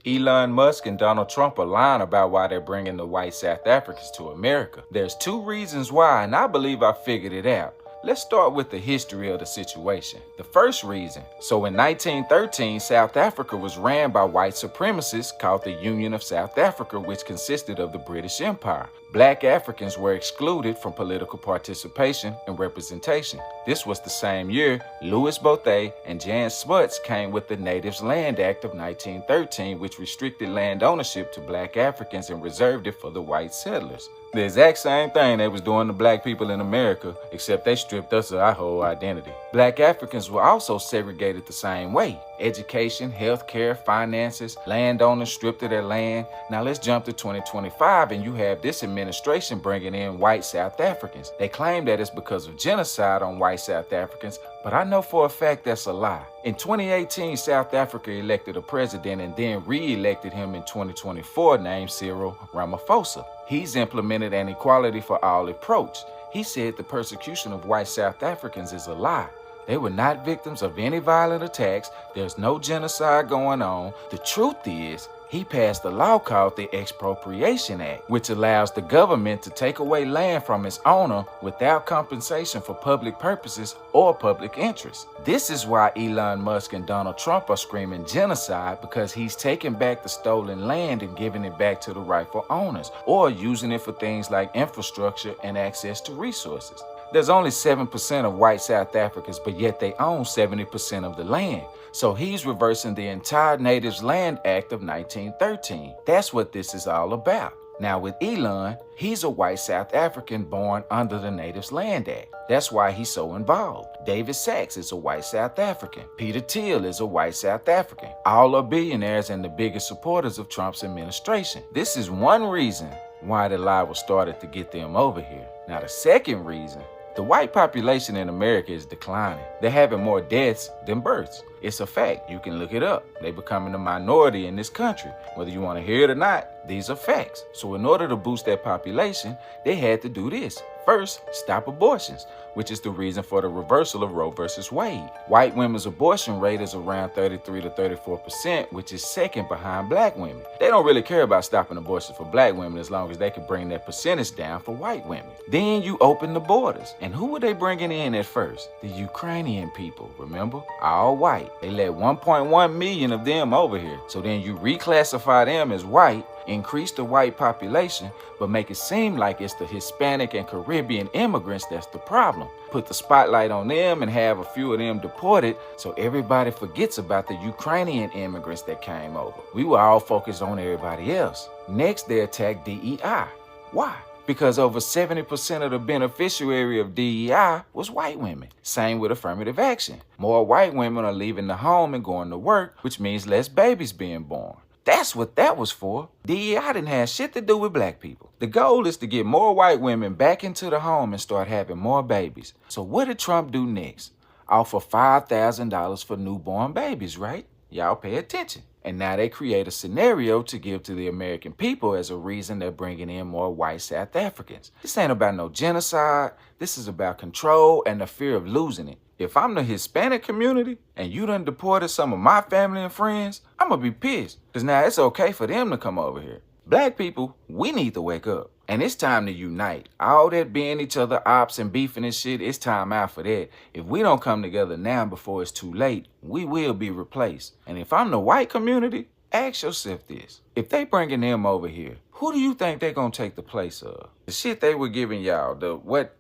Elon Musk and Donald Trump are lying about why they're bringing the white South Africans to America. There's two reasons why, and I believe I figured it out. Let's start with the history of the situation. The first reason, so in 1913, South Africa was ran by white supremacists called the Union of South Africa, which consisted of the British Empire. Black Africans were excluded from political participation and representation. This was the same year Louis Botha and Jan Smuts came with the Natives Land Act of 1913, which restricted land ownership to black Africans and reserved it for the white settlers. The exact same thing they was doing to black people in America, except they stripped us of our whole identity. Black Africans were also segregated the same way. Education, healthcare, finances, landowners stripped of their land. Now let's jump to 2025 and you have this administration bringing in white South Africans. They claim that it's because of genocide on white South Africans, but I know for a fact that's a lie. In 2018, South Africa elected a president and then re-elected him in 2024 named Cyril Ramaphosa. He's implemented an equality for all approach. He said the persecution of white South Africans is a lie. They were not victims of any violent attacks. There's no genocide going on. The truth is, he passed a law called the Expropriation Act, which allows the government to take away land from its owner without compensation for public purposes or public interest. This is why Elon Musk and Donald Trump are screaming genocide, because he's taking back the stolen land and giving it back to the rightful owners, or using it for things like infrastructure and access to resources. There's only 7% of white South Africans, but yet they own 70% of the land. So he's reversing the entire Natives Land Act of 1913. That's what this is all about. Now with Elon, he's a white South African born under the Natives Land Act. That's why he's so involved. David Sachs is a white South African. Peter Thiel is a white South African. All are billionaires and the biggest supporters of Trump's administration. This is one reason why the lie was started to get them over here. Now the second reason, the white population in America is declining. They're having more deaths than births. It's a fact. You can look it up. They're becoming a minority in this country. Whether you want to hear it or not, these are facts. So in order to boost their population, they had to do this. First, stop abortions, which is the reason for the reversal of Roe versus Wade. White women's abortion rate is around 33 to 34%, which is second behind black women. They don't really care about stopping abortions for black women as long as they can bring that percentage down for white women. Then you open the borders. And who were they bringing in at first? The Ukrainian people, remember? All white. They let 1.1 million of them over here. So then you reclassify them as white, increase the white population, but make it seem like it's the Hispanic and Caribbean immigrants that's the problem. Put the spotlight on them and have a few of them deported so everybody forgets about the Ukrainian immigrants that came over. We were all focused on everybody else. Next, they attacked DEI. Why? Because over 70% of the beneficiary of DEI was white women. Same with affirmative action. More white women are leaving the home and going to work, which means less babies being born. That's what that was for. DEI didn't have shit to do with black people. The goal is to get more white women back into the home and start having more babies. So what did Trump do next? Offer $5,000 for newborn babies, right? Y'all pay attention. And now they create a scenario to give to the American people as a reason they're bringing in more white South Africans. This ain't about no genocide. This is about control and the fear of losing it. If I'm the Hispanic community and you done deported some of my family and friends, I'm gonna be pissed. Because now it's okay for them to come over here. Black people, we need to wake up. And it's time to unite. All that being each other ops and beefing and shit, it's time out for that. If we don't come together now before it's too late, we will be replaced. And if I'm the white community, ask yourself this. If they bringing them over here, who do you think they're gonna take the place of? The shit they were giving y'all, the what,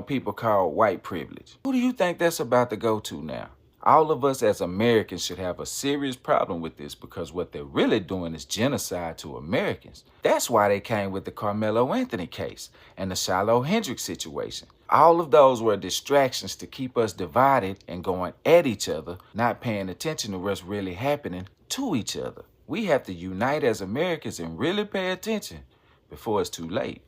people call white privilege. Who do you think that's about to go to now? All of us as Americans should have a serious problem with this, because what they're really doing is genocide to Americans. That's why they came with the Carmelo Anthony case and the Shiloh Hendrix situation. All of those were distractions to keep us divided and going at each other, not paying attention to what's really happening to each other. We have to unite as Americans and really pay attention before it's too late.